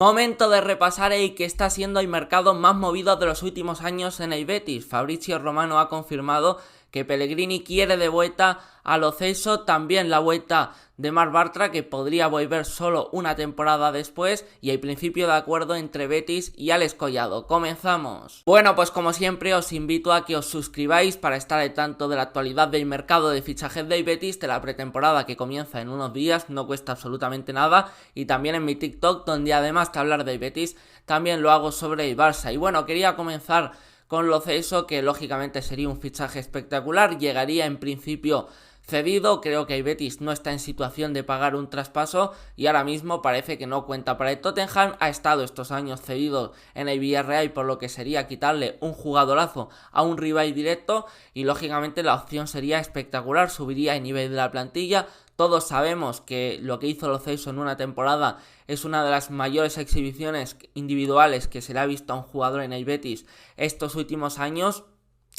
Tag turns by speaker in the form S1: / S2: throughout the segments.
S1: Momento de repasar el que está siendo el mercado más movido de los últimos años en el Betis. Fabrizio Romano ha confirmado que Pellegrini quiere de vuelta a Lo Celso, también la vuelta de Marc Bartra, que podría volver solo una temporada después, y el principio de acuerdo entre Betis y Alex Collado. ¡Comenzamos! Bueno, pues como siempre os invito a que os suscribáis para estar al tanto de la actualidad del mercado de fichajes del Betis, de la pretemporada que comienza en unos días, no cuesta absolutamente nada, y también en mi TikTok, donde además de hablar del Betis, también lo hago sobre el Barça. Y bueno, quería comenzar con Lo Celso, que lógicamente sería un fichaje espectacular, llegaría en principio cedido. Creo que el Betis no está en situación de pagar un traspaso y ahora mismo parece que no cuenta para el Tottenham. Ha estado estos años cedido en el Villarreal, por lo que sería quitarle un jugadorazo a un rival directo y lógicamente la opción sería espectacular, subiría el nivel de la plantilla. Todos sabemos que lo que hizo Lo Celso en una temporada es una de las mayores exhibiciones individuales que se le ha visto a un jugador en el Betis estos últimos años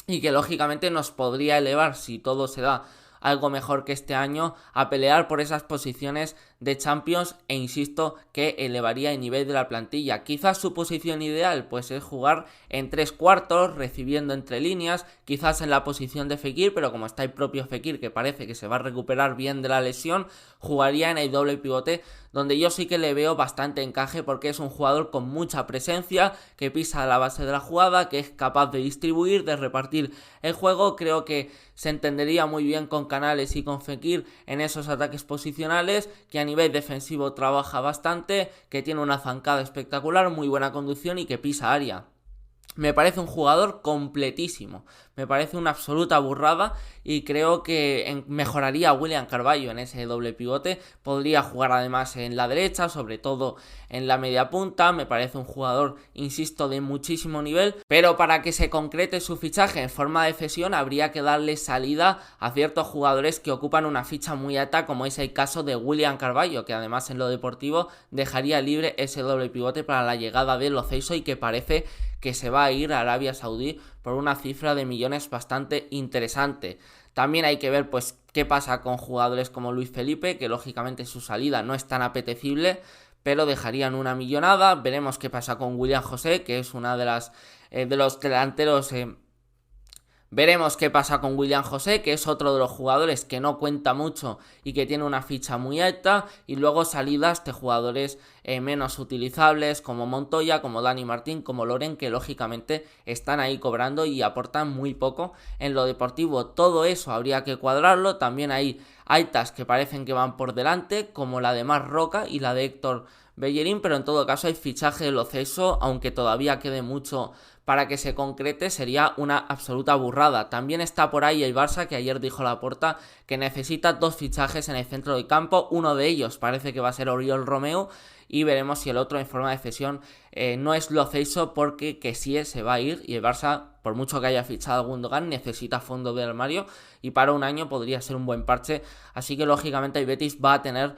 S1: y que lógicamente nos podría elevar, si todo se da algo mejor que este año, a pelear por esas posiciones de Champions, e insisto que elevaría el nivel de la plantilla. Quizás su posición ideal pues es jugar en 3/4, recibiendo entre líneas, quizás en la posición de Fekir, pero como está el propio Fekir, que parece que se va a recuperar bien de la lesión, jugaría en el doble pivote, donde yo sí que le veo bastante encaje, porque es un jugador con mucha presencia, que pisa la base de la jugada, que es capaz de distribuir, de repartir el juego. Creo que se entendería muy bien con Canales y con Fekir en esos ataques posicionales, que a nivel defensivo trabaja bastante, que tiene una zancada espectacular, muy buena conducción y que pisa área. Me parece un jugador completísimo, me parece una absoluta burrada y creo que mejoraría a William Carvalho en ese doble pivote. Podría jugar además en la derecha, sobre todo en la media punta. Me parece un jugador, insisto, de muchísimo nivel, pero para que se concrete su fichaje en forma de cesión habría que darle salida a ciertos jugadores que ocupan una ficha muy alta, como es el caso de William Carvalho, que además en lo deportivo dejaría libre ese doble pivote para la llegada de Lo Celso y que parece que se va a ir a Arabia Saudí por una cifra de millones bastante interesante. También hay que ver pues qué pasa con jugadores como Luis Felipe, que lógicamente su salida no es tan apetecible, pero dejarían una millonada. Veremos qué pasa con William José, que es una de los delanteros. Veremos qué pasa con William José, que es otro de los jugadores que no cuenta mucho y que tiene una ficha muy alta, y luego salidas de jugadores menos utilizables como Montoya, como Dani Martín, como Loren, que lógicamente están ahí cobrando y aportan muy poco en lo deportivo. Todo eso habría que cuadrarlo. También hay altas que parecen que van por delante, como la de Marc Roca y la de Héctor Bellerín, pero en todo caso el fichaje de Lo Celso, aunque todavía quede mucho para que se concrete, sería una absoluta burrada. También está por ahí el Barça, que ayer dijo Laporta que necesita 2 fichajes en el centro del campo. Uno de ellos parece que va a ser Oriol Romeu, y veremos si el otro en forma de cesión no es Lo Celso, porque que sí se va a ir, y el Barça, por mucho que haya fichado a Gundogan, necesita fondo de armario y para un año podría ser un buen parche. Así que lógicamente el Betis va a tener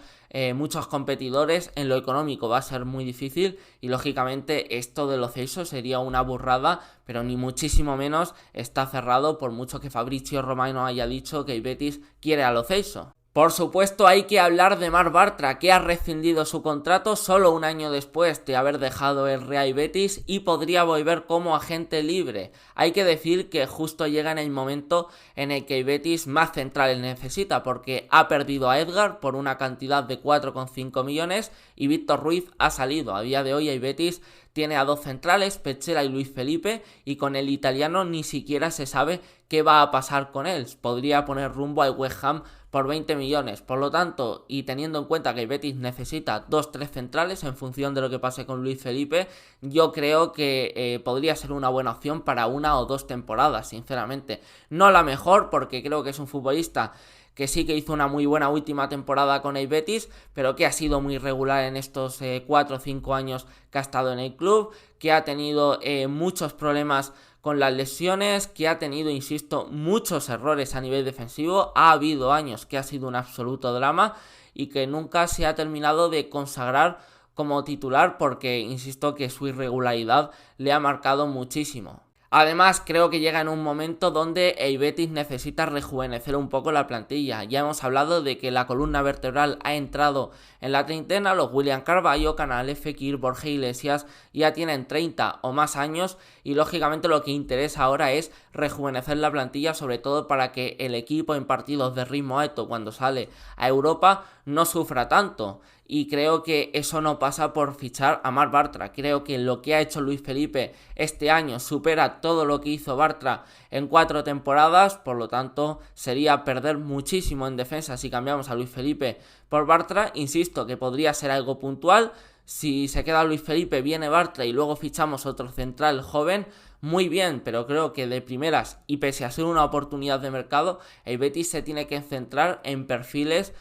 S1: muchos competidores. En lo económico va a ser muy difícil y lógicamente esto de Lo Celso sería una burrada, pero ni muchísimo menos está cerrado, por mucho que Fabrizio Romano haya dicho que el Betis quiere a Lo Celso. Por supuesto hay que hablar de Marc Bartra, que ha rescindido su contrato solo un año después de haber dejado el Real Betis y podría volver como agente libre. Hay que decir que justo llega en el momento en el que el Betis más centrales necesita, porque ha perdido a Edgar por una cantidad de 4,5 millones y Víctor Ruiz ha salido. A día de hoy el Betis tiene a 2 centrales, Pechela y Luis Felipe, y con el italiano ni siquiera se sabe qué va a pasar con él. Podría poner rumbo al West Ham por 20 millones. Por lo tanto, y teniendo en cuenta que el Betis necesita 2-3 centrales en función de lo que pase con Luis Felipe, yo creo que podría ser una buena opción para 1 o 2 temporadas, sinceramente. No la mejor, porque creo que es un futbolista que sí que hizo una muy buena última temporada con el Betis, pero que ha sido muy regular en estos 4 o 5 años que ha estado en el club, que ha tenido muchos problemas con las lesiones, que ha tenido, insisto, muchos errores a nivel defensivo. Ha habido años que ha sido un absoluto drama y que nunca se ha terminado de consagrar como titular, porque insisto que su irregularidad le ha marcado muchísimo. Además, creo que llega en un momento donde el Betis necesita rejuvenecer un poco la plantilla. Ya hemos hablado de que la columna vertebral ha entrado en la treintena, los William Carballo, Canales, Fekir, Borja Iglesias ya tienen 30 o más años y lógicamente lo que interesa ahora es rejuvenecer la plantilla, sobre todo para que el equipo en partidos de ritmo alto cuando sale a Europa no sufra tanto. Y creo que eso no pasa por fichar a Marc Bartra. Creo que lo que ha hecho Luis Felipe este año supera todo lo que hizo Bartra en 4 temporadas, por lo tanto sería perder muchísimo en defensa si cambiamos a Luis Felipe por Bartra. Insisto que podría ser algo puntual. Si se queda Luis Felipe, viene Bartra y luego fichamos otro central joven, muy bien, pero creo que de primeras y pese a ser una oportunidad de mercado, el Betis se tiene que centrar en perfiles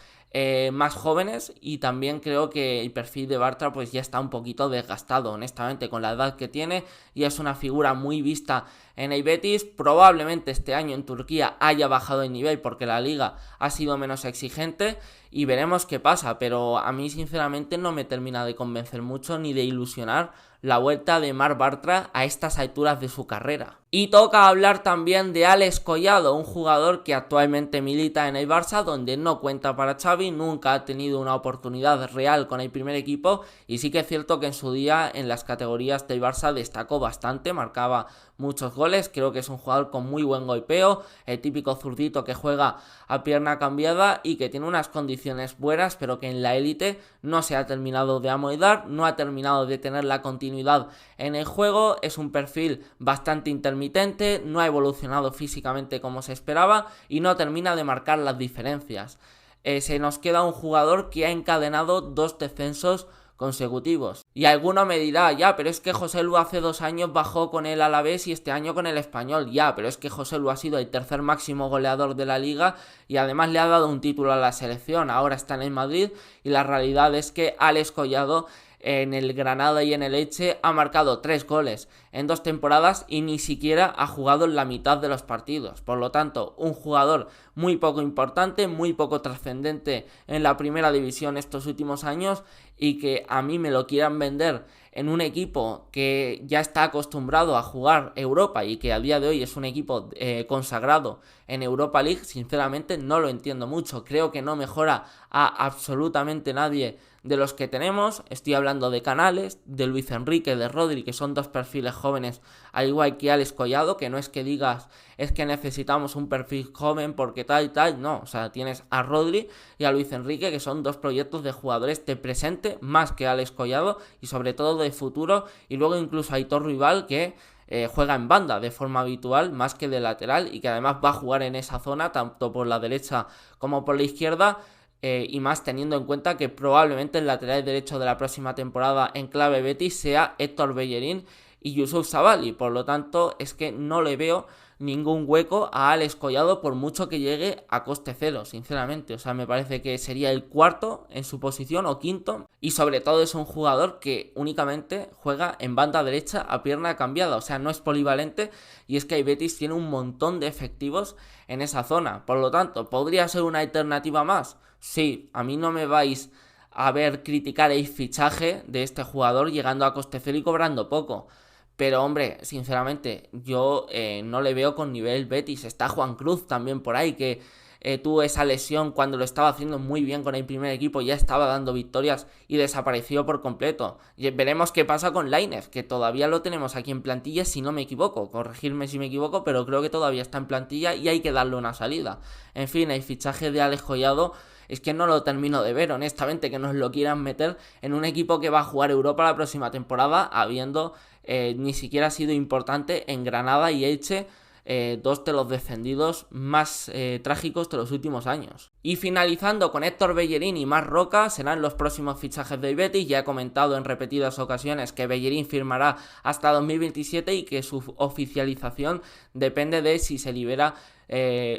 S1: más jóvenes, y también creo que el perfil de Bartra pues ya está un poquito desgastado, honestamente, con la edad que tiene, y es una figura muy vista en el Betis. Probablemente este año en Turquía haya bajado el nivel porque la liga ha sido menos exigente y veremos qué pasa, pero a mí sinceramente no me termina de convencer mucho ni de ilusionar la vuelta de Marc Bartra a estas alturas de su carrera. Y toca hablar también de Alex Collado, un jugador que actualmente milita en el Barça, donde no cuenta para Xavi, nunca ha tenido una oportunidad real con el primer equipo, y sí que es cierto que en su día en las categorías del Barça destacó bastante, marcaba muchos goles, creo que es un jugador con muy buen golpeo, el típico zurdito que juega a pierna cambiada y que tiene unas condiciones buenas, pero que en la élite no se ha terminado de amoldar, no ha terminado de tener la continuidad en el juego, es un perfil bastante intermitente, no ha evolucionado físicamente como se esperaba y no termina de marcar las diferencias. Se nos queda un jugador que ha encadenado 2 descensos consecutivos. Y alguno me dirá, ya, pero es que Joselu hace 2 años bajó con el Alavés y este año con el Español. Ya, pero es que Joselu ha sido el tercer máximo goleador de la liga y además le ha dado un título a la selección. Ahora está en el Madrid y la realidad es que Alex Collado en el Granada y en el Elche ha marcado 3 goles en 2 temporadas y ni siquiera ha jugado en la mitad de los partidos. Por lo tanto, un jugador muy poco importante, muy poco trascendente en la primera división estos últimos años, y que a mí me lo quieran vender en un equipo que ya está acostumbrado a jugar Europa y que a día de hoy es un equipo consagrado en Europa League, sinceramente no lo entiendo mucho. Creo que no mejora a absolutamente nadie de los que tenemos. Estoy hablando de Canales, de Luis Enrique, de Rodri, que son 2 perfiles jóvenes, al igual que Alex Collado, que no es que digas es que necesitamos un perfil joven porque tal y tal, no, o sea, tienes a Rodri y a Luis Enrique, que son 2 proyectos de jugadores de presente más que Alex Collado y sobre todo de futuro, y luego incluso a Aitor Rival, que juega en banda de forma habitual más que de lateral y que además va a jugar en esa zona tanto por la derecha como por la izquierda. Y más teniendo en cuenta que probablemente el lateral derecho de la próxima temporada en clave Betis sea Héctor Bellerín y Youssouf Sabaly. Por lo tanto, es que no le veo ningún hueco a Alex Collado por mucho que llegue a coste cero, sinceramente. O sea, me parece que sería el 4º en su posición o 5º, y sobre todo es un jugador que únicamente juega en banda derecha a pierna cambiada, o sea, no es polivalente, y es que el Betis tiene un montón de efectivos en esa zona. Por lo tanto, ¿podría ser una alternativa más? Sí, a mí no me vais a ver criticar el fichaje de este jugador llegando a coste cero y cobrando poco. Pero hombre, sinceramente, yo no le veo con nivel Betis. Está Juan Cruz también por ahí, que tuvo esa lesión cuando lo estaba haciendo muy bien con el primer equipo, ya estaba dando victorias y desapareció por completo. Y veremos qué pasa con Lainez, que todavía lo tenemos aquí en plantilla, si no me equivoco. Corregirme si me equivoco, pero creo que todavía está en plantilla y hay que darle una salida. En fin, el fichaje de Alex Collado es que no lo termino de ver, honestamente, que nos lo quieran meter en un equipo que va a jugar Europa la próxima temporada, habiendo ni siquiera sido importante en Granada y Elche, 2 de los descendidos más trágicos de los últimos años. Y finalizando con Héctor Bellerín y Marc Roca, serán los próximos fichajes del Betis. Ya he comentado en repetidas ocasiones que Bellerín firmará hasta 2027 y que su oficialización depende de si se libera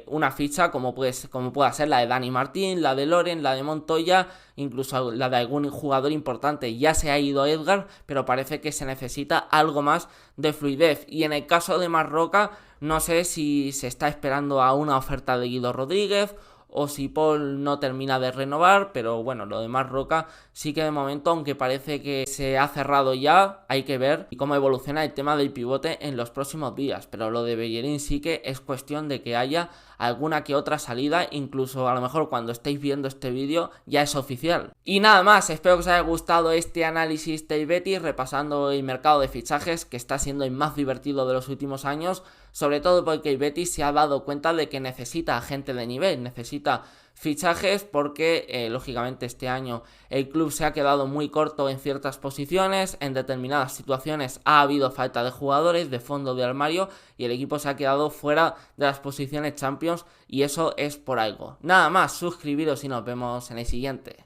S1: una ficha como pueda ser la de Dani Martín, la de Loren, la de Montoya, incluso la de algún jugador importante. Ya se ha ido Edgar, pero parece que se necesita algo más de fluidez. Y en el caso de Marc Roca, no sé si se está esperando a una oferta de Guido Rodríguez o si Paul no termina de renovar, pero bueno, lo de Marc Roca sí que de momento, aunque parece que se ha cerrado ya, hay que ver cómo evoluciona el tema del pivote en los próximos días, pero lo de Bellerín sí que es cuestión de que haya alguna que otra salida, incluso a lo mejor cuando estéis viendo este vídeo ya es oficial. Y nada más, espero que os haya gustado este análisis del Betis repasando el mercado de fichajes, que está siendo el más divertido de los últimos años, sobre todo porque el Betis se ha dado cuenta de que necesita gente de nivel, necesita fichajes porque lógicamente este año el club se ha quedado muy corto en ciertas posiciones, en determinadas situaciones ha habido falta de jugadores de fondo de armario y el equipo se ha quedado fuera de las posiciones Champions y eso es por algo. Nada más, suscribiros y nos vemos en el siguiente.